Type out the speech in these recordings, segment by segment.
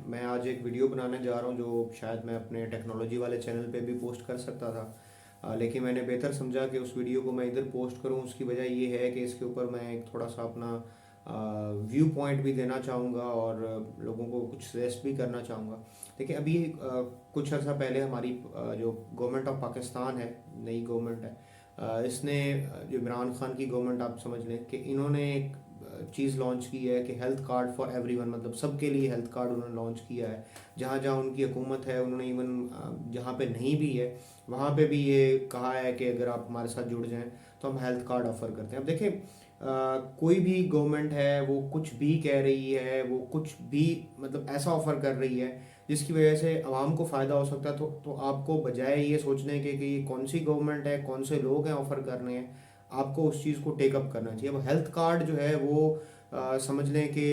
मैं आज एक वीडियो बनाने जा रहा हूँ जो शायद मैं अपने टेक्नोलॉजी वाले चैनल पे भी पोस्ट कर सकता था। लेकिन मैंने बेहतर समझा कि उस वीडियो को मैं इधर पोस्ट करूँ। उसकी वजह ये है कि इसके ऊपर मैं एक थोड़ा सा अपना व्यू पॉइंट भी देना चाहूँगा और लोगों को कुछ सजेस्ट भी करना चाहूँगा। देखिए अभी कुछ अर्सा पहले हमारी जो गवर्नमेंट ऑफ पाकिस्तान है, नई गवर्नमेंट है, इसने जो इमरान खान की गवर्नमेंट आप समझ लें कि इन्होंने एक चीज़ लॉन्च की है कि हेल्थ कार्ड फॉर एवरीवन, मतलब सबके लिए हेल्थ कार्ड उन्होंने लॉन्च किया है। जहाँ जहाँ उनकी हुकूमत है उन्होंने इवन जहाँ पे नहीं भी है वहाँ पे भी ये कहा है कि अगर आप हमारे साथ जुड़ जाएं तो हम हेल्थ कार्ड ऑफर करते हैं। अब देखें कोई भी गवर्नमेंट है वो कुछ भी कह रही है, वो कुछ भी मतलब ऐसा ऑफर कर रही है जिसकी वजह से आवाम को फ़ायदा हो सकता है। तो आपको बजाय ये सोचने के कि ये कौन सी गवर्नमेंट है, कौन से लोग हैं ऑफर कर रहे हैं, आपको उस चीज़ को टेकअप करना चाहिए। अब हेल्थ कार्ड जो है वो समझ लें कि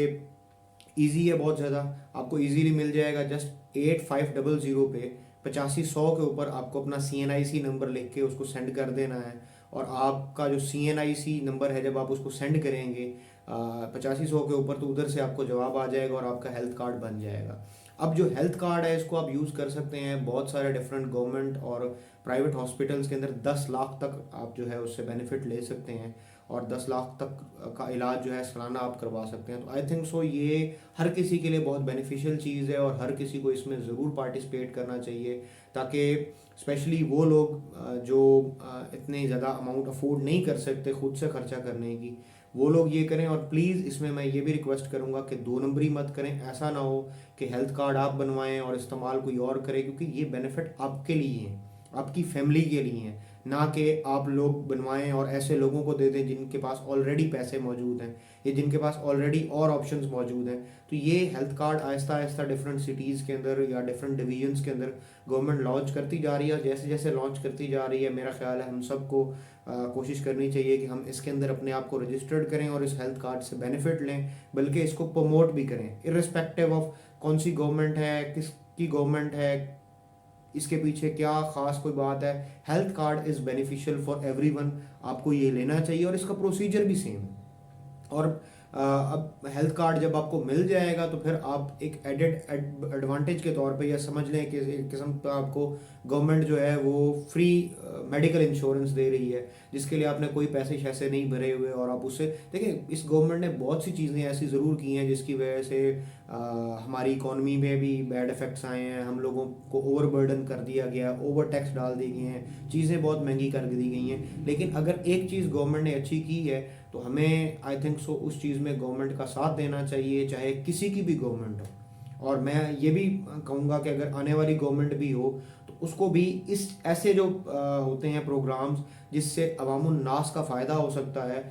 ईजी है बहुत ज़्यादा, आपको इजीली मिल जाएगा। जस्ट 8500 पे 8500 के ऊपर आपको अपना CNIC नंबर लिख के उसको सेंड कर देना है। और आपका जो CNIC नंबर है जब आप उसको सेंड करेंगे 8500 के ऊपर, तो उधर से आपको जवाब आ जाएगा और आपका हेल्थ कार्ड बन जाएगा। अब जो हेल्थ कार्ड है इसको आप यूज़ कर सकते हैं बहुत सारे डिफरेंट गवर्नमेंट और प्राइवेट हॉस्पिटल्स के अंदर। 10 लाख तक आप जो है उससे बेनिफिट ले सकते हैं और 10 लाख तक का इलाज जो है सालाना आप करवा सकते हैं। तो आई थिंक सो ये हर किसी के लिए बहुत बेनिफिशियल चीज़ है और हर किसी को इसमें ज़रूर पार्टिसिपेट करना चाहिए, ताकि स्पेशली वो लोग जो इतने ज़्यादा अमाउंट अफोर्ड नहीं कर सकते खुद से खर्चा करने की, वो लोग ये करें। और प्लीज़ इसमें मैं ये भी रिक्वेस्ट करूँगा कि दो नंबरी मत करें। ऐसा ना हो कि हेल्थ कार्ड आप बनवाएं और इस्तेमाल कोई और करे, क्योंकि ये बेनिफिट आपके लिए हैं, आपकी फैमिली के लिए हैं, ना कि आप लोग बनवाएं और ऐसे लोगों को दे दें जिनके पास ऑलरेडी पैसे मौजूद हैं या जिनके पास ऑलरेडी और ऑप्शंस मौजूद हैं। तो ये health card Aahista Aahista different cities के अंदर या डिफरेंट डिवीजन्स के अंदर गवर्नमेंट लॉन्च करती जा रही है। जैसे जैसे लॉन्च करती जा रही है मेरा ख्याल है हम सबको कोशिश करनी चाहिए कि हम इसके अंदर अपने आप को रजिस्टर्ड करें और इस हेल्थ कार्ड से बेनिफिट लें, बल्कि इसको प्रमोट भी करें इर्रिस्पेक्टिव ऑफ कौन सी गवर्नमेंट है, किसकी गवर्नमेंट है, इसके पीछे क्या खास कोई बात है। Health card is beneficial for everyone, आपको ये लेना चाहिए और इसका प्रोसीजर भी सेम है। और अब हेल्थ कार्ड जब आपको मिल जाएगा तो फिर आप एक एडेड एडवांटेज के तौर पे या समझ लें कि एक किस्म का आपको गवर्नमेंट जो है वो फ्री मेडिकल इंश्योरेंस दे रही है, जिसके लिए आपने कोई पैसे शैसे नहीं भरे हुए। और आप उससे देखिए इस गवर्नमेंट ने बहुत सी चीज़ें ऐसी ज़रूर की हैं जिसकी वजह से हमारी इकॉनमी में भी बैड इफ़ेक्ट्स आए हैं, हम लोगों को ओवर बर्डन कर दिया गया, ओवर टैक्स डाल दिए गए हैं, चीज़ें बहुत महंगी कर दी गई हैं। लेकिन अगर एक चीज़ गवर्नमेंट ने अच्छी की है तो हमें आई थिंक सो उस चीज़ में गवर्नमेंट का साथ देना चाहिए, चाहे किसी की भी गवर्नमेंट हो। और मैं ये भी कहूँगा कि अगर आने वाली गवर्नमेंट भी हो तो उसको भी इस ऐसे जो होते हैं प्रोग्राम्स जिससे अवामुन नास का फ़ायदा हो सकता है,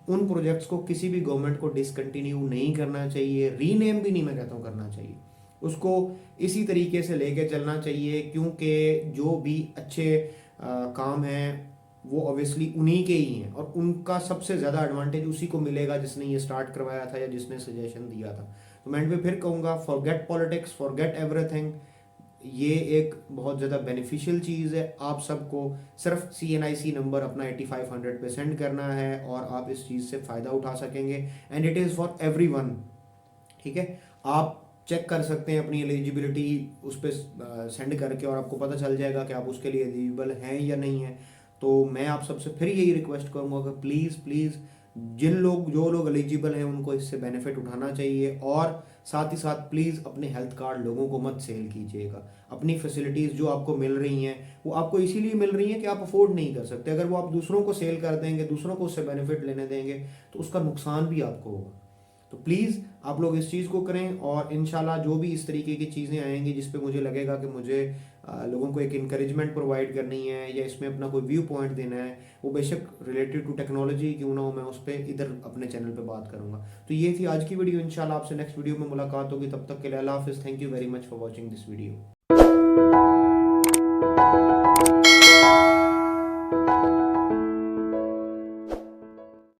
उन प्रोजेक्ट्स को किसी भी गवर्नमेंट को डिसकंटिन्यू नहीं करना चाहिए, रीनेम भी नहीं मैं कहता हूँ करना चाहिए, उसको इसी तरीके से लेके चलना चाहिए। क्योंकि जो भी अच्छे काम हैं वो ऑब्वियसली उन्हीं के ही हैं और उनका सबसे ज़्यादा एडवांटेज उसी को मिलेगा जिसने ये स्टार्ट करवाया था या जिसने सजेशन दिया था। तो मैं एंड पे फिर कहूँगा फॉरगेट पॉलिटिक्स, फॉरगेट एवरीथिंग। ये एक बहुत ज़्यादा बेनिफिशियल चीज़ है। आप सबको सिर्फ CNIC नंबर अपना 8500 पे सेंड करना है और आप इस चीज़ से फ़ायदा उठा सकेंगे and it is for everyone. ठीक है, आप चेक कर सकते हैं अपनी एलिजिबिलिटी उस पर सेंड करके और आपको पता चल जाएगा कि आप उसके लिए एलिजिबल हैं या नहीं हैं। तो मैं आप सबसे फिर यही रिक्वेस्ट करूँगा कि प्लीज़ प्लीज़ जो लोग एलिजिबल हैं उनको इससे बेनिफिट उठाना चाहिए। और साथ ही साथ प्लीज़ अपने हेल्थ कार्ड लोगों को मत सेल कीजिएगा। अपनी फैसिलिटीज़ जो आपको मिल रही हैं वो आपको इसीलिए मिल रही हैं कि आप अफोर्ड नहीं कर सकते। अगर वो आप दूसरों को सेल कर देंगे, दूसरों को उससे बेनिफिट लेने देंगे, तो उसका नुकसान भी आपको होगा। तो प्लीज़ आप लोग इस चीज़ को करें और इंशाल्लाह जो भी इस तरीके की चीज़ें आएंगी जिस पे मुझे लगेगा कि मुझे लोगों को एक इंकरेजमेंट प्रोवाइड करनी है या इसमें अपना कोई व्यू पॉइंट देना है, वो बेशक रिलेटेड टू टेक्नोलॉजी क्यों ना हो, मैं उस पर इधर अपने चैनल पे बात करूंगा। तो ये थी आज की वीडियो। इंशाल्लाह आपसे नेक्स्ट वीडियो में मुलाकात होगी, तब तक के लिए अल्लाह हाफिज़। Thank you very much for watching this video.